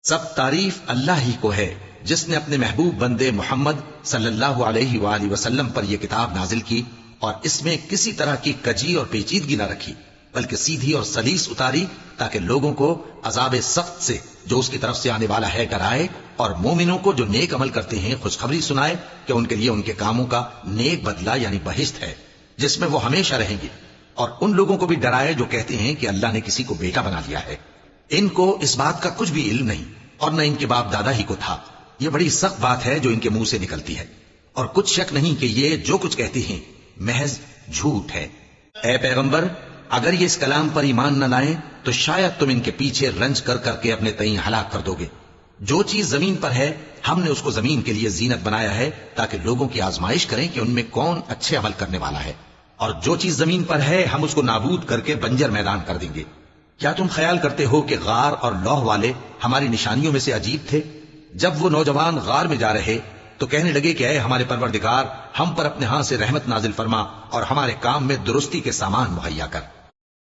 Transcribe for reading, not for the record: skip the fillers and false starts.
سب تعریف اللہ ہی کو ہے جس نے اپنے محبوب بندے محمد صلی اللہ علیہ وآلہ وسلم پر یہ کتاب نازل کی اور اس میں کسی طرح کی کجی اور پیچیدگی نہ رکھی، بلکہ سیدھی اور سلیس اتاری تاکہ لوگوں کو عذاب سخت سے جو اس کی طرف سے آنے والا ہے ڈرائے، اور مومنوں کو جو نیک عمل کرتے ہیں خوشخبری سنائے کہ ان کے لیے ان کے کاموں کا نیک بدلہ یعنی بہشت ہے جس میں وہ ہمیشہ رہیں گے، اور ان لوگوں کو بھی ڈرائے جو کہتے ہیں کہ اللہ نے کسی کو بیٹا بنا لیا ہے۔ ان کو اس بات کا کچھ بھی علم نہیں اور نہ ان کے باپ دادا ہی کو تھا۔ یہ بڑی سخت بات ہے جو ان کے منہ سے نکلتی ہے، اور کچھ شک نہیں کہ یہ جو کچھ کہتے ہیں محض جھوٹ ہے۔ اے پیغمبر، اگر یہ اس کلام پر ایمان نہ لائیں تو شاید تم ان کے پیچھے رنج کر کر کے اپنے تئیں ہلاک کر دو گے۔ جو چیز زمین پر ہے ہم نے اس کو زمین کے لیے زینت بنایا ہے تاکہ لوگوں کی آزمائش کریں کہ ان میں کون اچھے عمل کرنے والا ہے، اور جو چیز زمین پر ہے ہم اس کو نابود کر کے بنجر میدان کر دیں گے۔ کیا تم خیال کرتے ہو کہ غار اور لوح والے ہماری نشانیوں میں سے عجیب تھے؟ جب وہ نوجوان غار میں جا رہے تو کہنے لگے کہ اے ہمارے پروردگار، ہم پر اپنے ہاں سے رحمت نازل فرما اور ہمارے کام میں درستی کے سامان مہیا کر۔